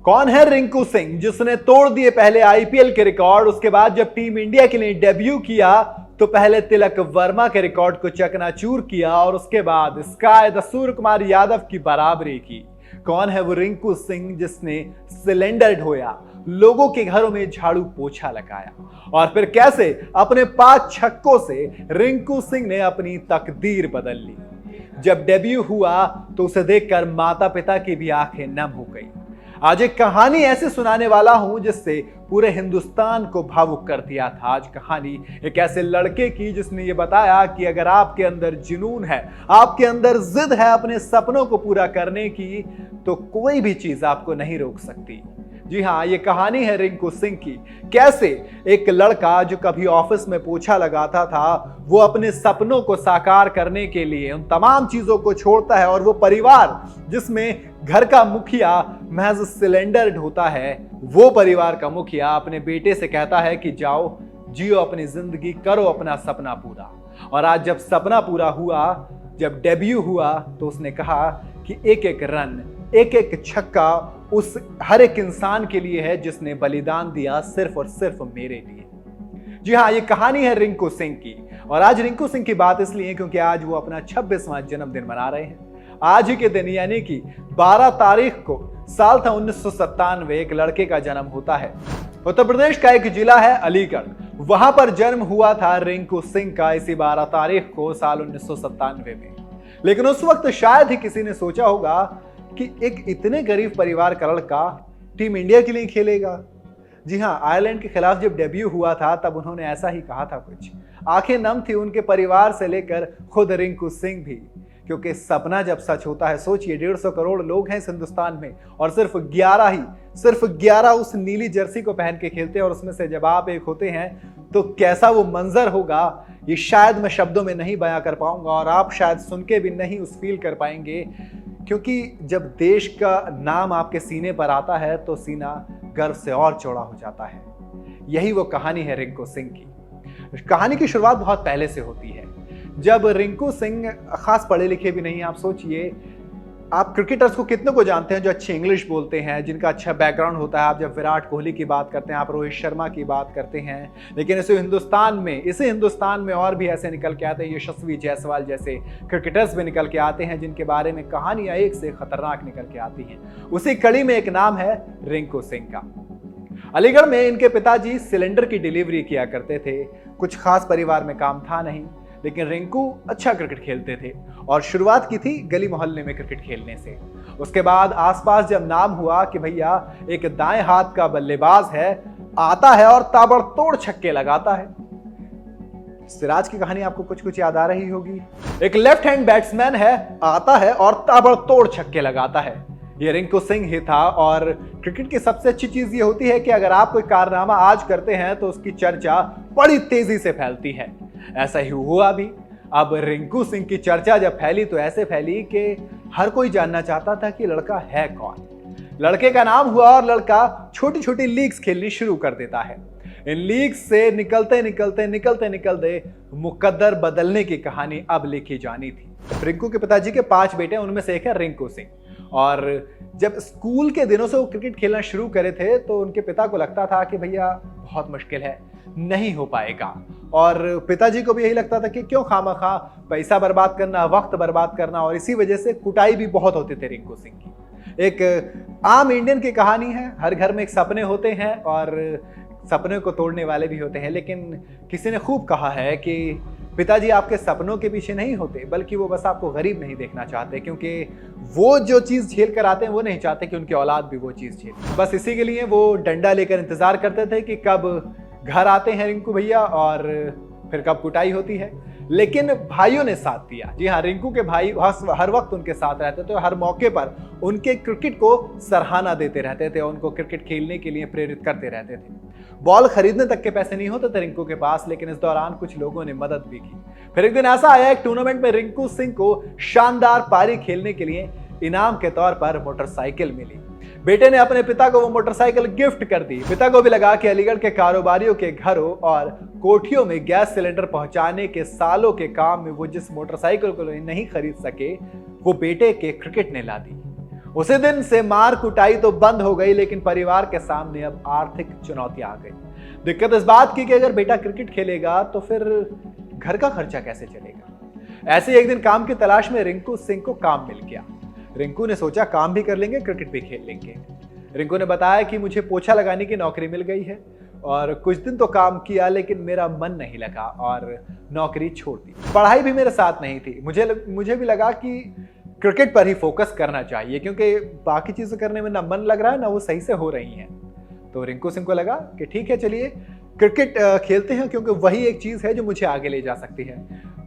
कौन है रिंकू सिंह, जिसने तोड़ दिए पहले आईपीएल के रिकॉर्ड। उसके बाद जब टीम इंडिया के लिए डेब्यू किया तो पहले तिलक वर्मा के रिकॉर्ड को चकनाचूर किया और उसके बाद स्काई द सूर्य कुमार यादव की बराबरी की। कौन है वो रिंकू सिंह जिसने सिलेंडर ढोया, लोगों के घरों में झाड़ू पोछा लगाया और फिर कैसे अपने 5 छक्कों से रिंकू सिंह ने अपनी तकदीर बदल ली। जब डेब्यू हुआ तो उसे देखकर माता पिता की भी आंखें नम हो गई। आज एक कहानी ऐसे सुनाने वाला हूं जिससे पूरे हिंदुस्तान को भावुक कर दिया था। आज कहानी एक ऐसे लड़के की जिसने ये बताया कि अगर आपके अंदर जुनून है, आपके अंदर जिद है अपने सपनों को पूरा करने की, तो कोई भी चीज आपको नहीं रोक सकती। जी हाँ, ये कहानी है रिंकू सिंह की। कैसे एक लड़का जो कभी ऑफिस में पोछा लगाता था, वो अपने सपनों को साकार करने के लिए उन तमाम चीजों को छोड़ता है और वो परिवार जिसमें घर का मुखिया महज सिलेंडर ढोता है, वो परिवार का मुखिया अपने बेटे से कहता है कि जाओ जियो अपनी जिंदगी, करो अपना सपना पूरा। और आज जब सपना पूरा हुआ, जब डेब्यू हुआ, तो उसने कहा कि एक एक रन, एक एक छक्का उस हर एक इंसान के लिए है जिसने बलिदान दिया सिर्फ और सिर्फ मेरे लिए। जी हाँ, ये कहानी है रिंकू सिंह की। और आज रिंकू सिंह की बात इसलिए क्योंकि आज वो अपना 26वां जन्मदिन मना रहे हैं। आज ही के दिन यानी कि 12 तारीख को साल था 1997, एक लड़के का जन्म होता है। उत्तर प्रदेश का एक जिला है अलीगढ़, वहां पर जन्म हुआ था रिंकू सिंह का इसी 12 तारीख को साल 1997 में। लेकिन उस वक्त शायद ही किसी ने सोचा होगा कि एक इतने गरीब परिवार का लड़का टीम इंडिया के लिए खेलेगा। जी हाँ, आयरलैंड के खिलाफ जब डेब्यू हुआ था तब उन्होंने ऐसा ही कहा था कुछ। आंखें नम थी उनके परिवार से लेकर खुद रिंकू सिंह भी, क्योंकि सपना जब सच होता है, सोचिए 150 करोड़ लोग हैं इस हिंदुस्तान में और सिर्फ 11 उस नीली जर्सी को पहन के खेलते हैं और उसमें से जब आप एक होते हैं तो कैसा वो मंजर होगा, ये शायद मैं शब्दों में नहीं बयां कर पाऊंगा और आप शायद सुन के भी नहीं उस फील कर पाएंगे। क्योंकि जब देश का नाम आपके सीने पर आता है तो सीना गर्व से और चौड़ा हो जाता है। यही वो कहानी है रिंकू सिंह की। कहानी की शुरुआत बहुत पहले से होती है, जब रिंकू सिंह खास पढ़े लिखे भी नहीं। आप सोचिए, आप क्रिकेटर्स को कितने को जानते हैं जो अच्छी इंग्लिश बोलते हैं, जिनका अच्छा बैकग्राउंड होता है। आप जब विराट कोहली की बात करते हैं, आप रोहित शर्मा की बात करते हैं, लेकिन इसे हिंदुस्तान में और भी ऐसे निकल के आते हैं। यशस्वी जायसवाल जैसे क्रिकेटर्स भी निकल के आते हैं जिनके बारे में कहानियां एक से खतरनाक निकल के आती हैं। उसी कड़ी में एक नाम है रिंकू सिंह का। अलीगढ़ में इनके पिताजी सिलेंडर की डिलीवरी किया करते थे। कुछ खास परिवार में काम था नहीं, लेकिन रिंकू अच्छा क्रिकेट खेलते थे और शुरुआत की थी गली मोहल्ले में क्रिकेट खेलने से। उसके बाद आसपास जब नाम हुआ कि भैया एक दाएं हाथ का बल्लेबाज है, आता है और ताबड़तोड़ छक्के लगाता है। सिराज की कहानी आपको कुछ कुछ याद आ रही होगी। एक लेफ्ट हैंड बैट्समैन है, आता है और ताबड़तोड़ छक्के लगाता है। ये रिंकू सिंह ही था। और क्रिकेट की सबसे अच्छी चीज ये होती है कि अगर आप कोई कारनामा आज करते हैं तो उसकी चर्चा बड़ी तेजी से फैलती है। ऐसा ही हुआ भी। अब रिंकू सिंह की चर्चा जब फैली तो ऐसे फैली कि हर कोई जानना चाहता था कि लड़का है कौन। लड़के का नाम हुआ और लड़का छोटी छोटी लीग्स खेलनी शुरू कर देता है। इन लीग्स से निकलते मुकद्दर बदलने की कहानी अब लिखी जानी थी। रिंकू के पिताजी के 5 बेटे, उनमें से एक है रिंकू सिंह। और जब स्कूल के दिनों से वो क्रिकेट खेलना शुरू करे थे तो उनके पिता को लगता था कि भैया बहुत मुश्किल है, नहीं हो पाएगा। और पिताजी को भी यही लगता था कि क्यों खामखा पैसा बर्बाद करना, वक्त बर्बाद करना। और इसी वजह से कुटाई भी बहुत होती थी रिंकू सिंह की। एक आम इंडियन की कहानी है, हर घर में एक सपने होते हैं और सपने को तोड़ने वाले भी होते हैं। लेकिन किसी ने खूब कहा है कि पिताजी आपके सपनों के पीछे नहीं होते, बल्कि वो बस आपको गरीब नहीं देखना चाहते, क्योंकि वो जो चीज़ झेल कर आते हैं वो नहीं चाहते कि उनकी औलाद भी वो चीज़ झेले। बस इसी के लिए वो डंडा लेकर इंतजार करते थे कि कब घर आते हैं रिंकू भैया और फिर कब कुटाई होती है। लेकिन भाइयों ने साथ दिया। जी हाँ, रिंकू के भाई हर वक्त उनके साथ रहते थे, हर मौके पर उनके क्रिकेट को सराहना देते रहते थे, उनको क्रिकेट खेलने के लिए प्रेरित करते रहते थे। बॉल खरीदने तक के पैसे नहीं होते थे रिंकू के पास, लेकिन इस दौरान कुछ लोगों ने मदद भी की। फिर एक दिन ऐसा आया, एक टूर्नामेंट में रिंकू सिंह को शानदार पारी खेलने के लिए इनाम के तौर पर मोटरसाइकिल मिली। बेटे ने अपने पिता को वो मोटरसाइकिल गिफ्ट कर दी। पिता को भी लगा कि अलीगढ़ के कारोबारियों के घरों और कोठियों में गैस सिलेंडर पहुंचाने के सालों के काम में वो जिस मोटरसाइकिल को नहीं खरीद सके, वो बेटे के क्रिकेट ने ला दी। उसी दिन से मार कुटाई तो बंद हो गई, लेकिन परिवार के सामने अब आर्थिक चुनौतियां आ गई। दिक्कत इस बात की कि अगर बेटा क्रिकेट खेलेगा तो फिर घर का खर्चा कैसे चलेगा। ऐसे ही एक दिन काम की तलाश में रिंकू सिंह को काम मिल गया। रिंकू ने सोचा काम भी कर लेंगे, क्रिकेट भी खेल लेंगे। रिंकू ने बताया कि मुझे पोछा लगाने की नौकरी मिल गई है और कुछ दिन तो काम किया, लेकिन मेरा मन नहीं लगा और नौकरी छोड़ दी। पढ़ाई भी मेरे साथ नहीं थी। मुझे भी लगा कि क्रिकेट पर ही फोकस करना चाहिए, क्योंकि बाकी चीजें करने में ना मन लग रहा है ना वो सही से हो रही हैं। तो रिंकू सिंह को लगा कि ठीक है, चलिए क्रिकेट खेलते हैं, क्योंकि वही एक चीज है जो मुझे आगे ले जा सकती है।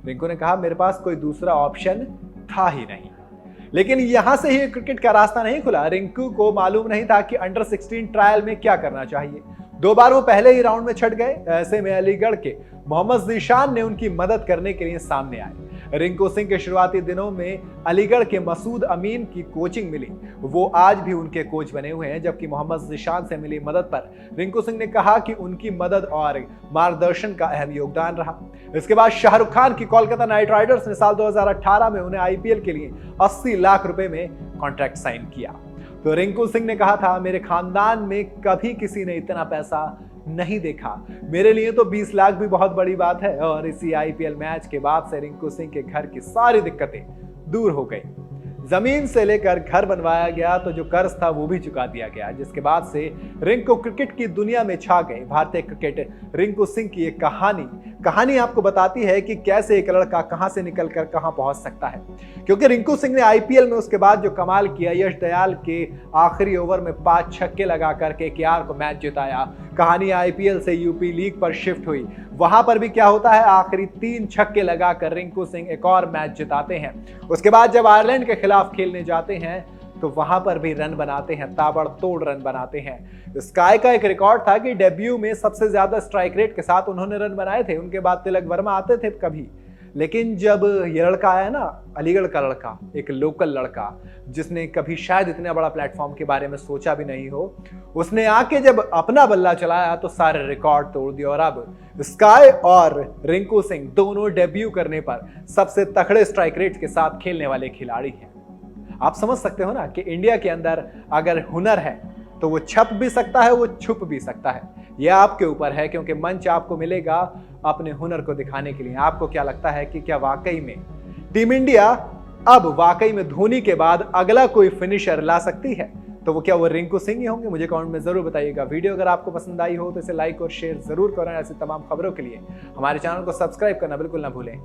रिंकू ने कहा मेरे पास कोई दूसरा ऑप्शन था ही नहीं। लेकिन यहां से ही क्रिकेट का रास्ता नहीं खुला। रिंकू को मालूम नहीं था कि अंडर 16 ट्रायल में क्या करना चाहिए। 2 बार वो पहले ही राउंड में छट गए। ऐसे में अलीगढ़ के मोहम्मद ज़ीशान ने उनकी मदद करने के लिए सामने आए। रिंकू सिंह के शुरुआती दिनों में अलीगढ़ के मसूद अमीन की कोचिंग मिली। वो आज भी उनके कोच बने हुए हैं, जबकि मोहम्मद ज़ीशान से मिली मदद पर रिंकू सिंह ने कहा कि उनकी मदद और मार्गदर्शन का अहम योगदान रहा। इसके बाद शाहरुख खान की कोलकाता नाइट राइडर्स ने साल 2018 में उन्हें आईपीएल के लिए 80 लाख रुपए में कॉन्ट्रैक्ट साइन किया। तो रिंकू सिंह ने कहा था मेरे खानदान में कभी किसी ने इतना पैसा नहीं देखा, मेरे लिए तो 20 लाख भी बहुत बड़ी बात है। और इसी आईपीएल मैच के बाद से रिंकू सिंह के घर की सारी दिक्कतें दूर हो गई। जमीन से लेकर घर बनवाया गया, तो जो कर्ज था वो भी चुका दिया गया, जिसके बाद से रिंकू क्रिकेट की दुनिया में छा गए। भारतीय क्रिकेट रिंकू सिंह की एक कहानी आपको बताती है कि कैसे एक लड़का कहां से निकलकर कहां पहुंच सकता है। क्योंकि रिंकू सिंह ने आईपीएल में उसके बाद जो कमाल किया, यश दयाल के आखिरी ओवर में 5 छक्के लगाकर केकेआर को मैच जिताया। कहानी आईपीएल से यूपी लीग पर शिफ्ट हुई। वहां पर भी क्या होता है, आखिरी 3 छक्के लगाकर रिंकू सिंह एक और मैच जिताते हैं। उसके बाद जब आयरलैंड के खिलाफ खेलने जाते हैं तो वहां पर भी रन बनाते हैं, ताबड़तोड़ रन बनाते हैं। स्काई का एक रिकॉर्ड था कि डेब्यू में सबसे ज्यादा स्ट्राइक रेट के साथ उन्होंने रन बनाए थे। उनके बाद तिलक वर्मा आते थे कभी। लेकिन जब ये लड़का आया ना, अलीगढ़ का लड़का, एक लोकल लड़का जिसने कभी शायद इतने बड़ा प्लेटफॉर्म के बारे में सोचा भी नहीं हो, उसने आके जब अपना बल्ला चलाया तो सारे रिकॉर्ड तोड़ दिए। और अब स्काई और रिंकू सिंह दोनों डेब्यू करने पर सबसे तगड़े स्ट्राइक रेट के साथ खेलने वाले खिलाड़ी हैं। आप समझ सकते हो ना कि इंडिया के अंदर अगर हुनर है तो वो छप भी सकता है, वो छुप भी सकता है। यह आपके ऊपर है, क्योंकि मंच आपको मिलेगा अपने हुनर को दिखाने के लिए। आपको क्या लगता है कि क्या वाकई में टीम इंडिया अब वाकई में धोनी के बाद अगला कोई फिनिशर ला सकती है? तो वो क्या वो रिंकू सिंह ही होंगे? मुझे कमेंट में जरूर बताइएगा। वीडियो अगर आपको पसंद आई हो तो इसे लाइक और शेयर जरूर करें। ऐसी तमाम खबरों के लिए हमारे चैनल को सब्सक्राइब करना बिल्कुल ना भूलें।